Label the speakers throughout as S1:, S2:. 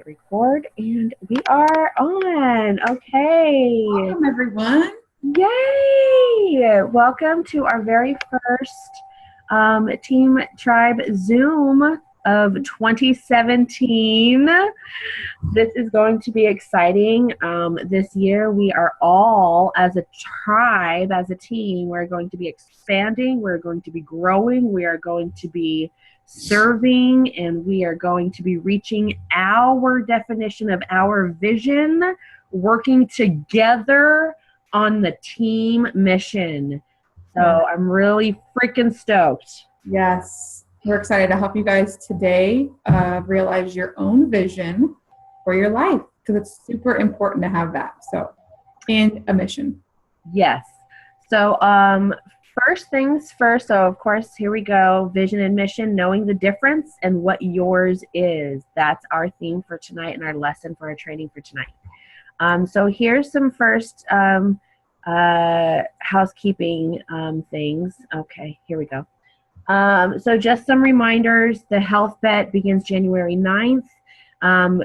S1: hit record, and we are on. Okay.
S2: Welcome, everyone.
S1: Yay! Welcome to our very first Team Tribe Zoom of 2017. This is going to be exciting. This year we are all, as a tribe, as a team, we're going to be expanding, we're going to be growing, we are going to be serving, and we are going to be reaching our definition of our vision, working together on the team mission. So I'm really freaking stoked.
S2: Yes, we're excited to help you guys today realize your own vision for your life, because it's super important to have that. So, and a mission.
S1: Yes. So first things first. So of course, here we go. Vision and mission, knowing the difference and what yours is. That's our theme for tonight and our lesson for our training for tonight. So here's some first housekeeping things. Okay, here we go. So just some reminders. The health bet begins January 9th.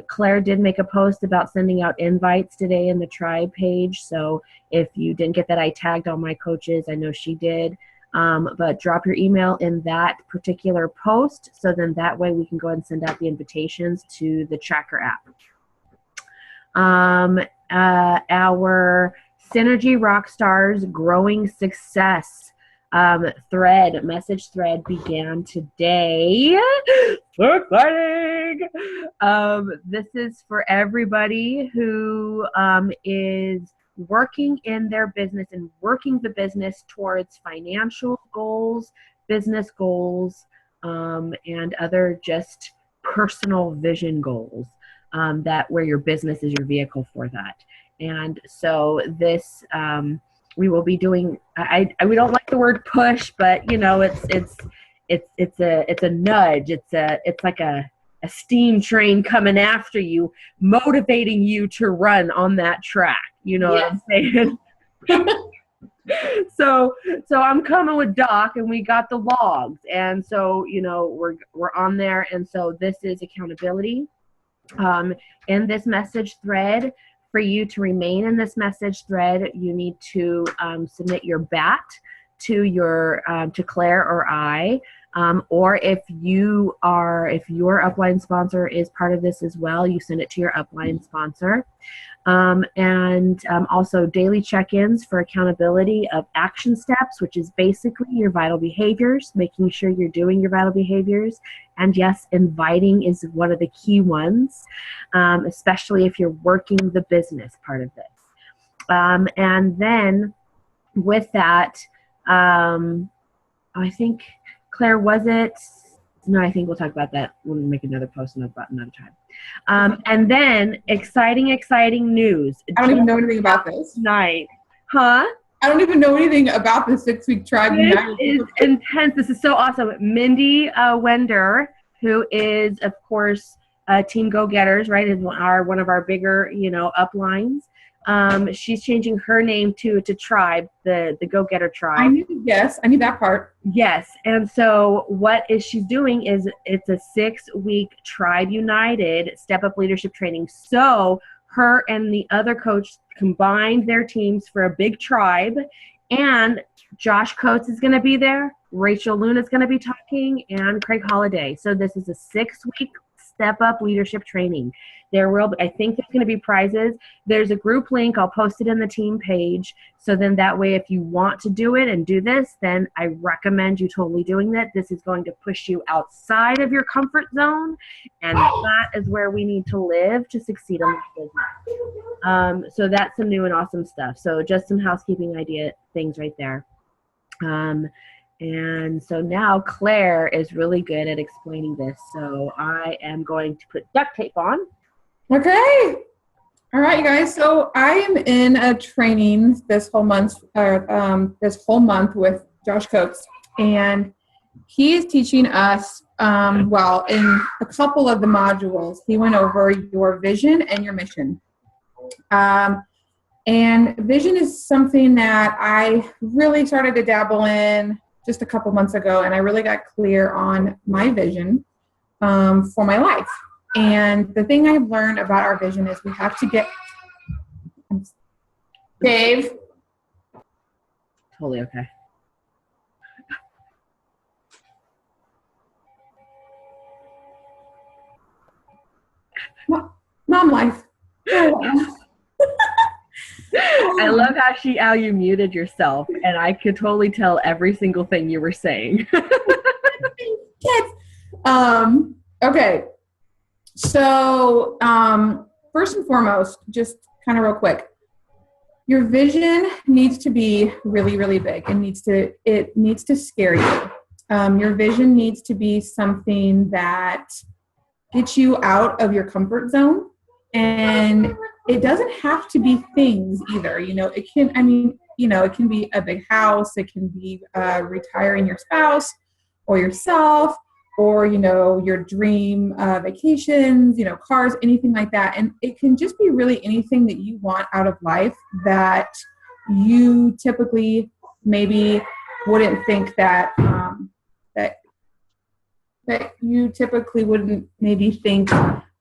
S1: Claire did make a post about sending out invites today in the tribe page. So if you didn't get that, I tagged all my coaches. I know she did. But drop your email in that particular post. So then that way we can go ahead and send out the invitations to the tracker app. Our Synergy Rockstars Growing Success message thread began today. So exciting! This is for everybody who is working in their business and working the business towards financial goals, business goals, and other just personal vision goals, that where your business is your vehicle for that. And so this, we will be doing. We don't like the word push, but you know, it's a nudge. It's like a steam train coming after you, motivating you to run on that track. You know what I'm saying? So I'm coming with Doc, and we got the logs, and so you know we're on there, and so this is accountability. In this message thread. For you to remain in this message thread, you need to submit your BAT to to Claire or I, or if your upline sponsor is part of this as well, you send it to your upline sponsor. And also daily check-ins for accountability of action steps, which is basically your vital behaviors, making sure you're doing your vital behaviors. And yes, inviting is one of the key ones, especially if you're working the business part of this. And then with that, I think, Claire, was it? No, I think we'll talk about that when we make another post about another time. And then exciting news.
S2: I don't even know anything about this.
S1: Night. Huh?
S2: I don't even know anything about the 6-week tribe.
S1: This is intense. This is so awesome. Mindy Wender, who is, of course, Team Go-Getters, right, is one of our bigger, uplines. She's changing her name to Tribe, the Go-Getter Tribe.
S2: I knew that part.
S1: Yes, and so what she's doing is it's a 6-week Tribe United Step Up Leadership Training. So her and the other coach combined their teams for a big tribe, and Josh Coates is going to be there, Rachel Luna is going to be talking, and Craig Holiday. So this is a 6-week Step Up Leadership Training. I think there's going to be prizes. There's a group link. I'll post it in the team page. So then that way, if you want to do it and do this, then I recommend you totally doing that. This is going to push you outside of your comfort zone. And that is where we need to live to succeed in this business. So that's some new and awesome stuff. So just some housekeeping things right there. And so now Claire is really good at explaining this. So I am going to put duct tape on.
S2: Okay. All right, you guys. So I am in a training this whole month with Josh Coates, and he is teaching us, in a couple of the modules, he went over your vision and your mission. And vision is something that I really started to dabble in just a couple months ago, and I really got clear on my vision for my life. And the thing I've learned about our vision is we have to get, Dave.
S1: Totally okay.
S2: Mom life.
S1: I love how you muted yourself, and I could totally tell every single thing you were saying.
S2: Kids. Okay. So, first and foremost, just kind of real quick, your vision needs to be really, really big. It needs to scare you. Your vision needs to be something that gets you out of your comfort zone. And it doesn't have to be things either. It can be a big house. It can be retiring your spouse or yourself, or, your dream vacations, cars, anything like that. And it can just be really anything that you want out of life that you typically maybe wouldn't think that you typically wouldn't maybe think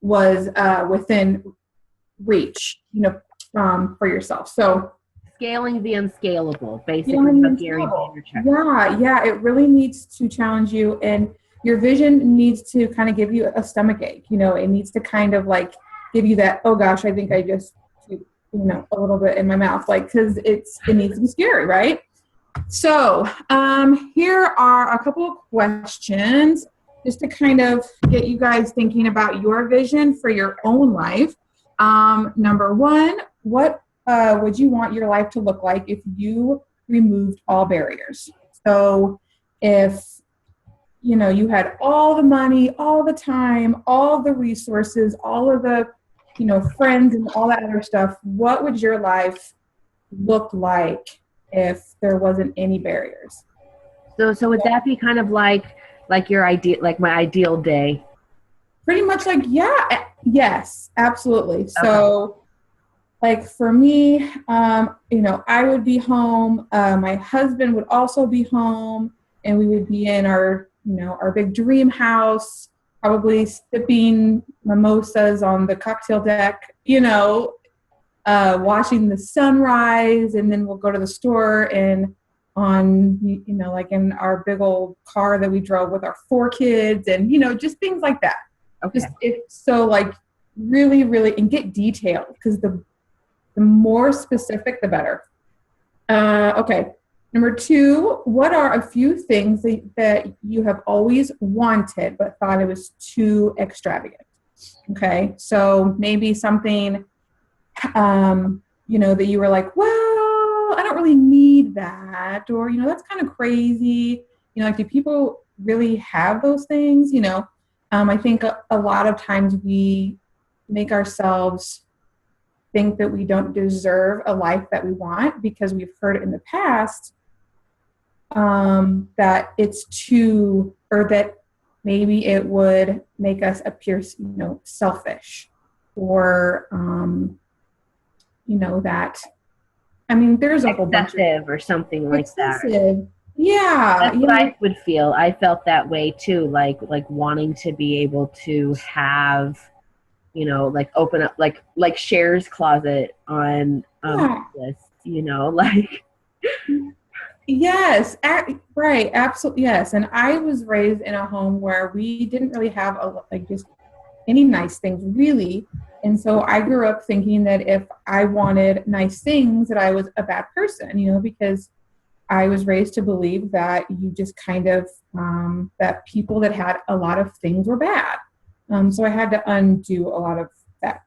S2: was within reach, for yourself. So
S1: scaling the unscalable, basically, what Gary Vaynerchuk.
S2: Yeah, it really needs to challenge you, and your vision needs to kind of give you a stomach ache. It needs to kind of like give you that, oh gosh, I think I just, a little bit in my mouth, because it needs to be scary, right? So here are a couple of questions just to kind of get you guys thinking about your vision for your own life. Number one, what would you want your life to look like if you removed all barriers? So if, you had all the money, all the time, all the resources, all of the, friends and all that other stuff, what would your life look like if there wasn't any barriers?
S1: So would that be kind of like your ideal, like my ideal day?
S2: Pretty much yes, absolutely. Okay. So for me, I would be home. My husband would also be home, and we would be in our big dream house, probably sipping mimosas on the cocktail deck, watching the sunrise, and then we'll go to the store and in our big old car that we drove with our 4 kids, and just things like that.
S1: Okay.
S2: Really, really, and get detailed, because the more specific, the better. Okay. Number 2, what are a few things that you have always wanted but thought it was too extravagant? Okay. So maybe something, that you were like, well, I don't really need that, or, that's kind of crazy. Do people really have those things? I think a lot of times we make ourselves think that we don't deserve a life that we want because we've heard it in the past, that it's too, or that maybe it would make us appear, selfish, or, that, there's a whole bunch of,
S1: or something like
S2: excessive.
S1: That.
S2: Yeah.
S1: That's what I would feel. I felt that way too, like wanting to be able to have, open up, like Cher's closet on this,
S2: Yes, right, absolutely, yes. And I was raised in a home where we didn't really have just any nice things, really. And so I grew up thinking that if I wanted nice things, that I was a bad person, because I was raised to believe that you just kind of, that people that had a lot of things were bad. So I had to undo a lot of that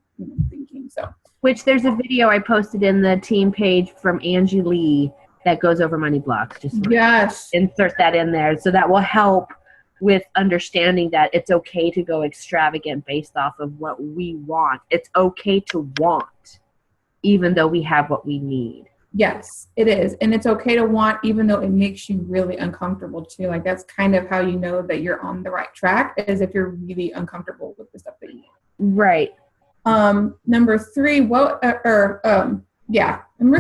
S2: thinking. So,
S1: which there's a video I posted in the team page from Angie Lee that goes over money blocks. Just insert that in there. So that will help with understanding that it's okay to go extravagant based off of what we want. It's okay to want, even though we have what we need.
S2: Yes, it is. And it's okay to want, even though it makes you really uncomfortable too. That's kind of how you know that you're on the right track, is if you're really uncomfortable with the stuff that you want.
S1: Right.
S2: Number 3, Number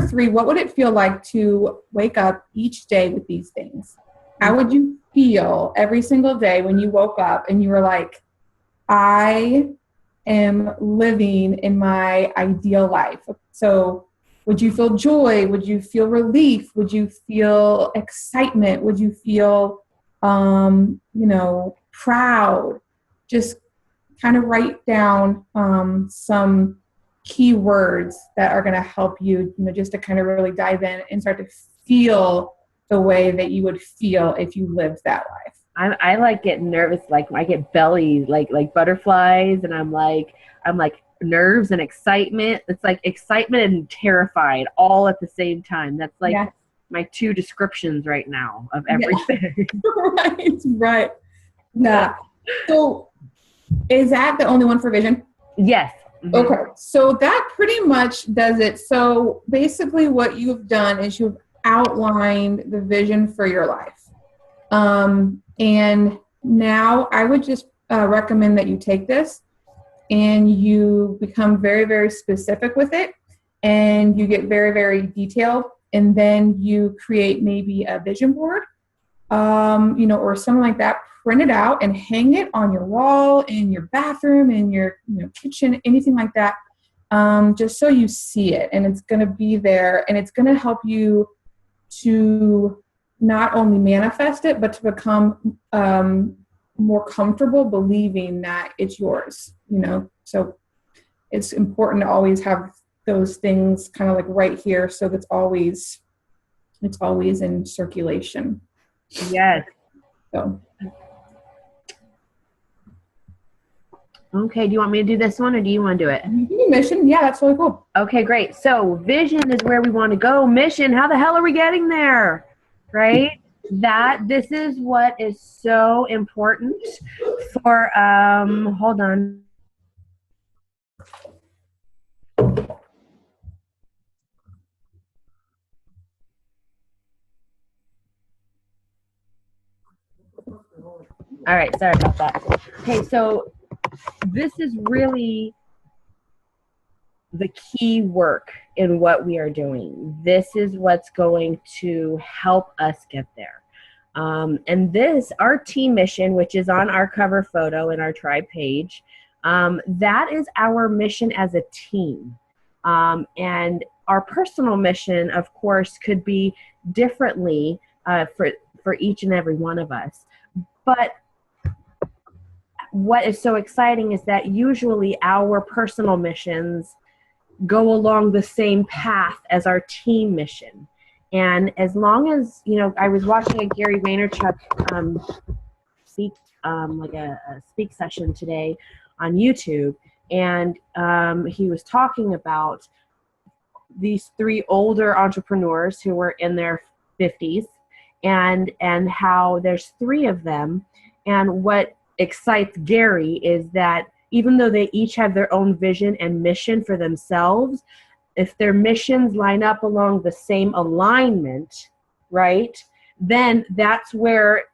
S2: 3, what would it feel like to wake up each day with these things? How would you feel every single day when you woke up and you were like, I am living in my ideal life. So would you feel joy? Would you feel relief? Would you feel excitement? Would you feel, proud? Just kind of write down some key words that are going to help you, just to kind of really dive in and start to feel the way that you would feel if you lived that life.
S1: I like getting nervous, like I get belly, like butterflies, and I'm like nerves and excitement. It's like excitement and terrified all at the same time. That's like my two descriptions right now of everything.
S2: Yeah. Right. Yeah. So is that the only one for vision?
S1: Yes. Mm-hmm.
S2: Okay. So that pretty much does it. So basically what you've done is you've outlined the vision for your life. And now I would just recommend that you take this and you become very, very specific with it, and you get very, very detailed, and then you create maybe a vision board, or something like that. Print it out and hang it on your wall, in your bathroom, in your kitchen, anything like that, just so you see it, and it's going to be there, and it's going to help you to not only manifest it, but to become more comfortable believing that it's yours, So it's important to always have those things kind of like right here, so that's always in circulation.
S1: Yes.
S2: So.
S1: Okay, do you want me to do this one, or do you want to do it?
S2: Mission, yeah, that's really cool.
S1: Okay, great. So vision is where we want to go. Mission, how the hell are we getting there? Right? This is what is so important for, hold on. All right, sorry about that. Okay, so this is really the key work in what we are doing. This is what's going to help us get there. And this, our team mission, which is on our cover photo in our tribe page, that is our mission as a team. And our personal mission, of course, could be differently for each and every one of us. But what is so exciting is that usually our personal missions go along the same path as our team mission. And as long as, I was watching a Gary Vaynerchuk speak, like a speak session today on YouTube, and he was talking about these three older entrepreneurs who were in their 50s, and how there's three of them, and what excites Gary is that even though they each have their own vision and mission for themselves, if their missions line up along the same alignment, right, then that's where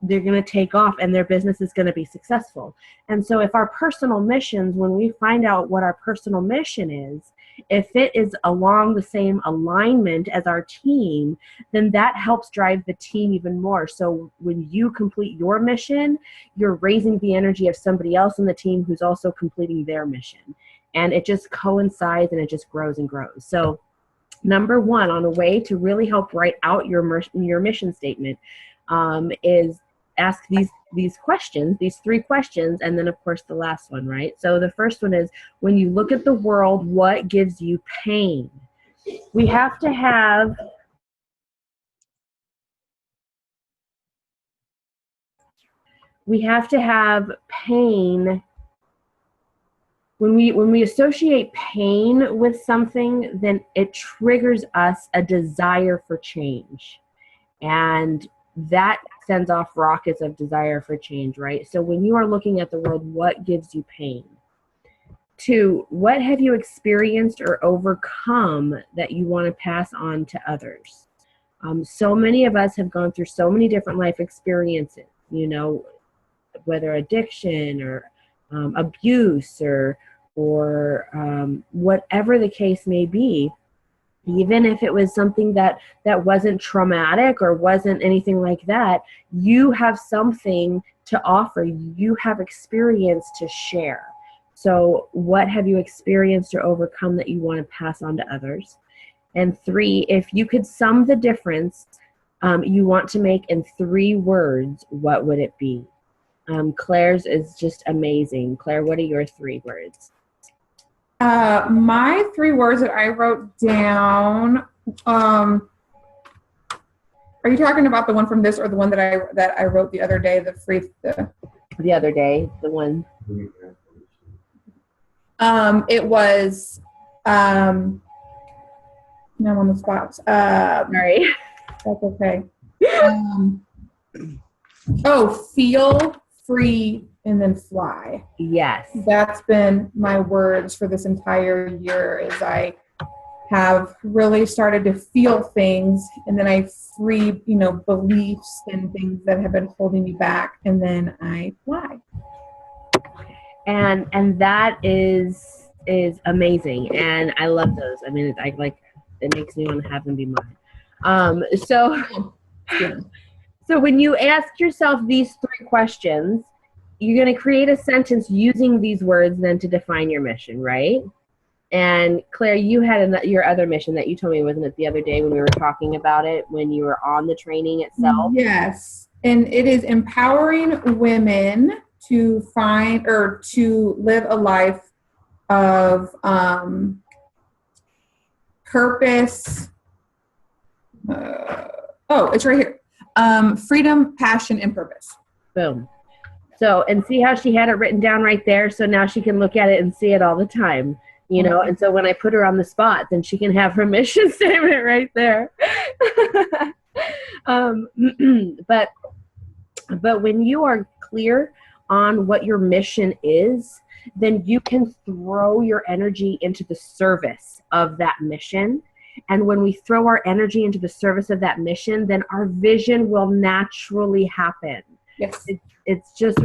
S1: they're going to take off and their business is going to be successful. And so if our personal missions, when we find out what our personal mission is, if it is along the same alignment as our team, then that helps drive the team even more. So when you complete your mission, you're raising the energy of somebody else on the team who's also completing their mission. And it just coincides and it just grows and grows. So number one, on a way to really help write out your mission statement, is ask these questions, these three questions, and then of course the last one, right? So the first one is, when you look at the world, what gives you pain? We have to have pain. When we associate pain with something, then it triggers us a desire for change. And that sends off rockets of desire for change, right? So when you are looking at the world, what gives you pain? 2, what have you experienced or overcome that you want to pass on to others? So many of us have gone through so many different life experiences, whether addiction or abuse or whatever the case may be. Even if it was something that wasn't traumatic or wasn't anything like that, you have something to offer. You have experience to share. So what have you experienced or overcome that you want to pass on to others? And 3, if you could sum the difference you want to make in 3 words, what would it be? Claire's is just amazing. Claire, what are your 3 words?
S2: My 3 words that I wrote down, are you talking about the one from this or the one that I wrote the other day,
S1: The other day, the one.
S2: It was, now I'm on the spot.
S1: Sorry.
S2: That's okay. Feel free and then fly.
S1: Yes.
S2: That's been my words for this entire year, is I have really started to feel things, and then I free, beliefs and things that have been holding me back, and then I fly.
S1: And that is amazing, and I love those. I mean, it makes me want to have them be mine. So when you ask yourself these 3 questions, you're going to create a sentence using these words then to define your mission, right? And Claire, you had your other mission that you told me, wasn't it, the other day when we were talking about it, when you were on the training itself?
S2: Yes, and it is empowering women to find or to live a life of purpose. It's right here. Freedom, passion, and purpose.
S1: Boom. So, and see how she had it written down right there? So now she can look at it and see it all the time, And so when I put her on the spot, then she can have her mission statement right there. But when you are clear on what your mission is, then you can throw your energy into the service of that mission. And when we throw our energy into the service of that mission, then our vision will naturally happen.
S2: Yes.
S1: It's just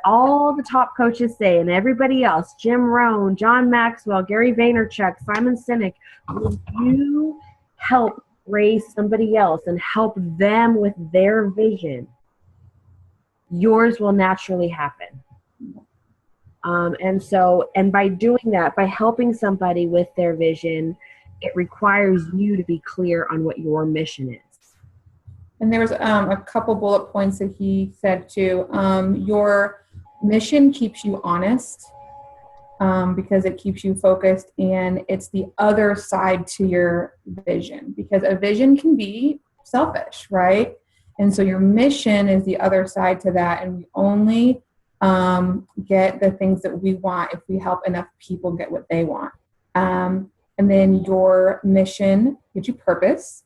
S1: all the top coaches say, and everybody else, Jim Rohn, John Maxwell, Gary Vaynerchuk, Simon Sinek, when you help raise somebody else and help them with their vision, yours will naturally happen. And by doing that, by helping somebody with their vision, it requires you to be clear on what your mission is.
S2: And there was a couple bullet points that he said too. Your mission keeps you honest because it keeps you focused, and it's the other side to your vision, because a vision can be selfish, right? And so your mission is the other side to that, and we only get the things that we want if we help enough people get what they want. And then your mission gives you purpose.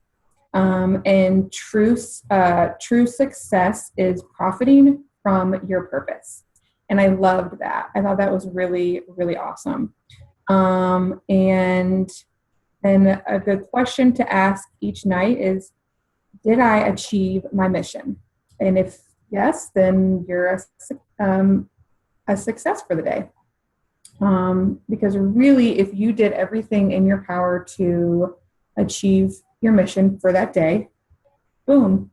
S2: And true success is profiting from your purpose. And I loved that. I thought that was really, really awesome. And then a good question to ask each night is, did I achieve my mission? And if yes, then you're a success for the day. Because really, if you did everything in your power to achieve your mission for that day, boom,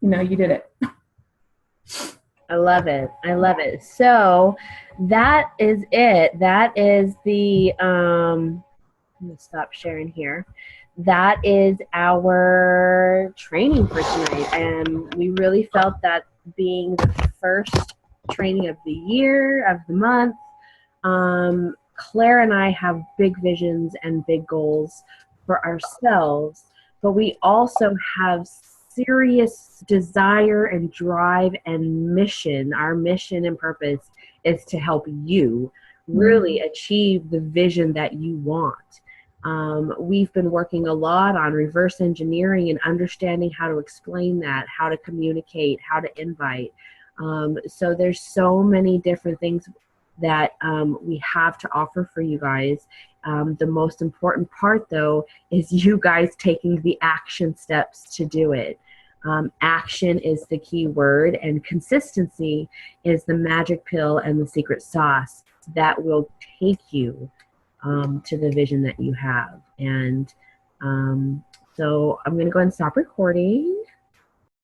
S2: you did it.
S1: I love it. So that is it. That is I'm going to stop sharing here. That is our training for tonight. And we really felt that being the first training of the year, of the month, Claire and I have big visions and big goals for ourselves, but we also have serious desire and drive and mission. Our mission and purpose is to help you really achieve the vision that you want. We've been working a lot on reverse engineering and understanding how to explain that, how to communicate, how to invite. So there's so many different things that we have to offer for you guys. The most important part, though, is you guys taking the action steps to do it. Action is the key word, and consistency is the magic pill and the secret sauce that will take you to the vision that you have. And so I'm going to go ahead and stop recording.